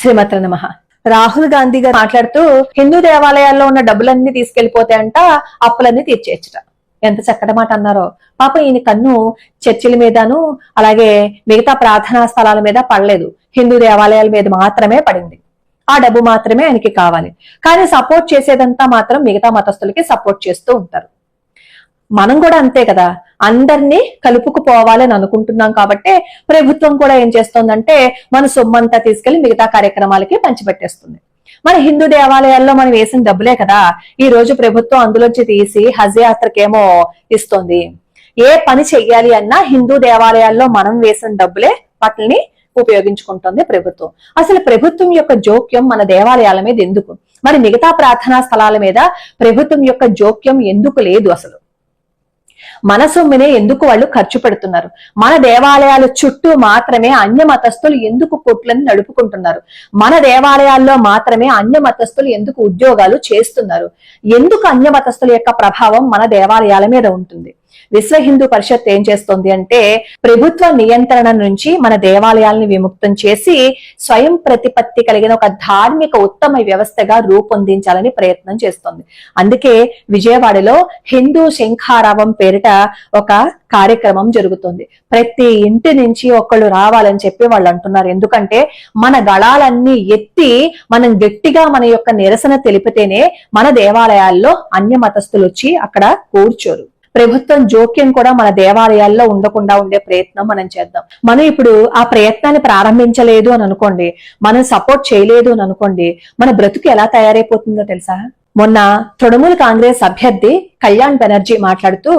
శ్రీమతి నమః. రాహుల్ గాంధీ గారు మాట్లాడుతూ హిందూ దేవాలయాల్లో ఉన్న డబ్బులన్నీ తీసుకెళ్లిపోతాయంట, అప్పులన్నీ తీర్చేయచ్చుట. ఎంత చక్కటి మాట అన్నారో. పాప ఈయన కన్ను చర్చిల మీదను అలాగే మిగతా ప్రార్థనా స్థలాల మీద పడలేదు, హిందూ దేవాలయాల మీద మాత్రమే పడింది. ఆ డబ్బు మాత్రమే ఆయనకి కావాలి. కానీ సపోర్ట్ చేసేదంతా మాత్రం మిగతా మతస్థులకి సపోర్ట్ చేస్తూ ఉంటారు. మనం కూడా అంతే కదా, అందరినీ కలుపుకుపోవాలని అనుకుంటున్నాం కాబట్టి ప్రభుత్వం కూడా ఏం చేస్తోందంటే మన సొమ్మంతా తీసుకెళ్లి మిగతా కార్యక్రమాలకి పంచిపెట్టేస్తుంది. మన హిందూ దేవాలయాల్లో మనం వేసిన డబ్బులే కదా ఈ రోజు ప్రభుత్వం అందులోంచి తీసి హజ్ యాత్రకేమో ఇస్తుంది. ఏ పని చెయ్యాలి అన్నా హిందూ దేవాలయాల్లో మనం వేసిన డబ్బులే వాటిని ఉపయోగించుకుంటుంది ప్రభుత్వం. అసలు ప్రభుత్వం యొక్క జోక్యం మన దేవాలయాల మీద ఎందుకు? మరి మిగతా ప్రార్థనా స్థలాల మీద ప్రభుత్వం యొక్క జోక్యం ఎందుకు లేదు? అసలు మన సొమ్మునే ఎందుకు వాళ్ళు ఖర్చు పెడుతున్నారు? మన దేవాలయాల చుట్టూ మాత్రమే అన్య మతస్థులు ఎందుకు కొట్లను నడుపుకుంటున్నారు? మన దేవాలయాల్లో మాత్రమే అన్య మతస్థులు ఎందుకు ఉద్యోగాలు చేస్తున్నారు? ఎందుకు అన్య మతస్థుల యొక్క ప్రభావం మన దేవాలయాల మీద ఉంటుంది? విశ్వ హిందూ పరిషత్ ఏం చేస్తోంది అంటే ప్రభుత్వ నియంత్రణ నుంచి మన దేవాలయాల్ని విముక్తం చేసి స్వయం ప్రతిపత్తి కలిగిన ఒక ధార్మిక ఉత్తమ వ్యవస్థగా రూపొందించాలని ప్రయత్నం చేస్తోంది. అందుకే విజయవాడలో హిందూ శంఖారావం పేరిట ఒక కార్యక్రమం జరుగుతుంది. ప్రతి ఇంటి నుంచి ఒకళ్ళు రావాలని చెప్పి వాళ్ళు అంటున్నారు. ఎందుకంటే మన గళాలన్నీ ఎత్తి మనం గట్టిగా మన యొక్క నిరసన తెలిపితేనే మన దేవాలయాల్లో అన్య మతస్థులు వచ్చి అక్కడ కూర్చోరు. ప్రభుత్వం జోక్యం కూడా మన దేవాలయాల్లో ఉండకుండా ఉండే ప్రయత్నం మనం చేద్దాం. మనం ఇప్పుడు ఆ ప్రయత్నాన్ని ప్రారంభించలేదు అని అనుకోండి, మనం సపోర్ట్ చేయలేదు అని అనుకోండి, మన బ్రతుకు ఎలా తయారైపోతుందో తెలుసా? మొన్న తృణమూల్ కాంగ్రెస్ అభ్యర్థి కళ్యాణ్ బెనర్జీ మాట్లాడుతూ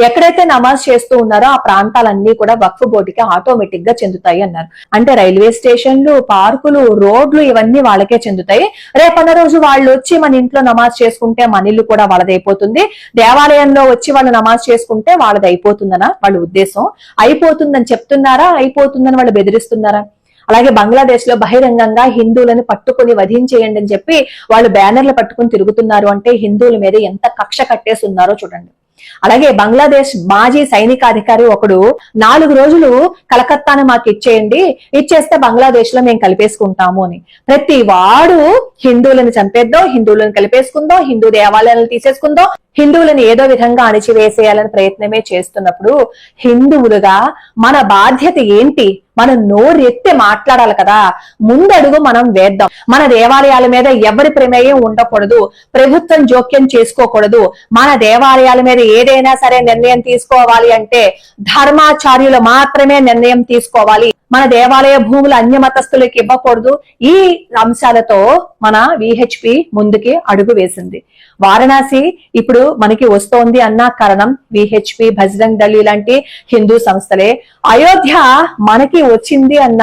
ఎక్కడైతే నమాజ్ చేస్తూ ఉన్నారో ఆ ప్రాంతాలన్నీ కూడా వక్ఫ్ బోర్డుకి ఆటోమేటిక్ గా చెందుతాయి అన్నారు. అంటే రైల్వే స్టేషన్లు, పార్కులు, రోడ్లు ఇవన్నీ వాళ్ళకే చెందుతాయి. రేపన్న రోజు వాళ్ళు వచ్చి మన ఇంట్లో నమాజ్ చేసుకుంటే మన ఇల్లు కూడా వాళ్ళదైపోతుంది. దేవాలయంలో వచ్చి వాళ్ళు నమాజ్ చేసుకుంటే వాళ్ళది అయిపోతుందనా వాళ్ళ ఉద్దేశం? అయిపోతుందని చెప్తున్నారా, అయిపోతుందని వాళ్ళు బెదిరిస్తున్నారా? అలాగే బంగ్లాదేశ్ లో బహిరంగంగా హిందువులను పట్టుకుని వధించేయండి అని చెప్పి వాళ్ళు బ్యానర్లు పట్టుకుని తిరుగుతున్నారు. అంటే హిందువుల మీద ఎంత కక్ష కట్టేస్తున్నారో చూడండి. అలాగే బంగ్లాదేశ్ మాజీ సైనికాధికారి ఒకడు 4 రోజులు కలకత్తాను మాకు ఇచ్చేయండి, ఇచ్చేస్తే బంగ్లాదేశ్ లో మేము కలిపేసుకుంటాము అని. ప్రతి వాడు హిందువులను చంపేద్దాం, హిందువులను కలిపేసుకుందాం, హిందూ దేవాలయాలను తీసేసుకుందాం, హిందువులను ఏదో విధంగా అణిచివేసేయాలని ప్రయత్నమే చేస్తున్నప్పుడు హిందువులుగా మన బాధ్యత ఏంటి? మనం నోరెత్తి మాట్లాడాలి కదా. ముందడుగు మనం వేద్దాం. మన దేవాలయాల మీద ఎవరి ప్రమేయం ఉండకూడదు, ప్రభుత్వం జోక్యం చేసుకోకూడదు. మన దేవాలయాల మీద ఏదైనా సరే నిర్ణయం తీసుకోవాలి అంటే ధర్మాచార్యులు మాత్రమే నిర్ణయం తీసుకోవాలి. మన దేవాలయ భూములు అన్య మతస్థులకి ఇవ్వకూడదు. ఈ అంశాలతో మన విహెచ్పి ముందుకి అడుగు వేసింది. వారణాసి ఇప్పుడు మనకి వస్తోంది అన్న కారణం విహెచ్పి, బజరంగ్ దళ్ లాంటి హిందూ సంస్థలే. అయోధ్య మనకి వచ్చింది అన్న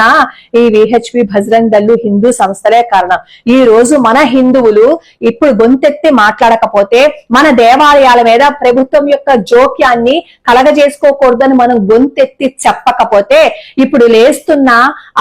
ఈ విహెచ్పి, బజరంగ్ దళ్ హిందూ సంస్థలే కారణం. ఈ రోజు మన హిందువులు ఇప్పుడు గొంతెత్తి మాట్లాడకపోతే, మన దేవాలయాల మీద ప్రభుత్వం యొక్క జోక్యాన్ని కలగజేసుకోకూడదని మనం గొంతెత్తి చెప్పకపోతే ఇప్పుడు లేస్తున్న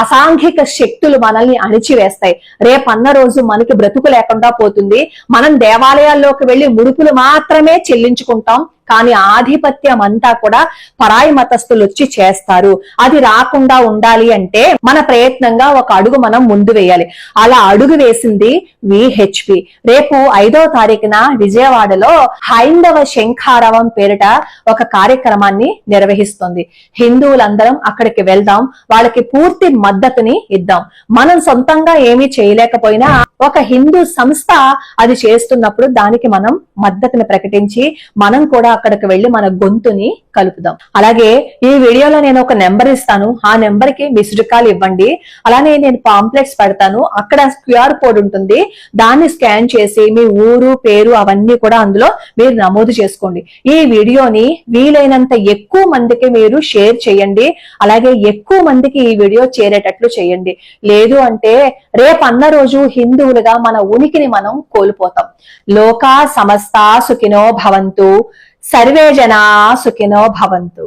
అసాంఘిక శక్తులు మనల్ని అణిచివేస్తాయి. రేపన్న రోజు మనకి బ్రతుకు లేకుండా పోతుంది. మనం దేవాలయాల్లోకి వెళ్లి ముడుపులు మాత్రమే చెల్లించుకుంటాం, కానీ ఆధిపత్యం అంతా కూడా పరాయి మతస్థులు వచ్చి చేస్తారు. అది రాకుండా ఉండాలి అంటే మన ప్రయత్నంగా ఒక అడుగు మనం ముందు వేయాలి. అలా అడుగు వేసింది విహెచ్పి. రేపు 5వ తారీఖున విజయవాడలో హైందవ శంఖారావం పేరిట ఒక కార్యక్రమాన్ని నిర్వహిస్తుంది. హిందువులందరం అక్కడికి వెళ్దాం, వాళ్ళకి పూర్తి మద్దతుని ఇద్దాం. మనం సొంతంగా ఏమీ చేయలేకపోయినా ఒక హిందూ సంస్థ అది చేస్తున్నప్పుడు దానికి మనం మద్దతుని ప్రకటించి మనం కూడా అక్కడికి వెళ్లి మన గొంతుని కలుపుదాం. అలాగే ఈ వీడియోలో నేను ఒక నెంబర్ ఇస్తాను, ఆ నెంబర్ కి మిస్డ్ కాల్ ఇవ్వండి. అలానే నేను పాంప్లెట్స్ పెడతాను, అక్కడ క్యూఆర్ కోడ్ ఉంటుంది, దాన్ని స్కాన్ చేసి మీ ఊరు, పేరు అవన్నీ కూడా అందులో మీరు నమోదు చేసుకోండి. ఈ వీడియోని వీలైనంత ఎక్కువ మందికి మీరు షేర్ చేయండి. అలాగే ఎక్కువ మందికి ఈ వీడియో చేరేటట్లు చేయండి. లేదు అంటే రేపన్న రోజు హిందువులుగా మన ఉనికిని మనం కోల్పోతాం. లోకా సమస్తా సుఖినో భవంతు, సర్వే జనా సుఖినో భవంతు.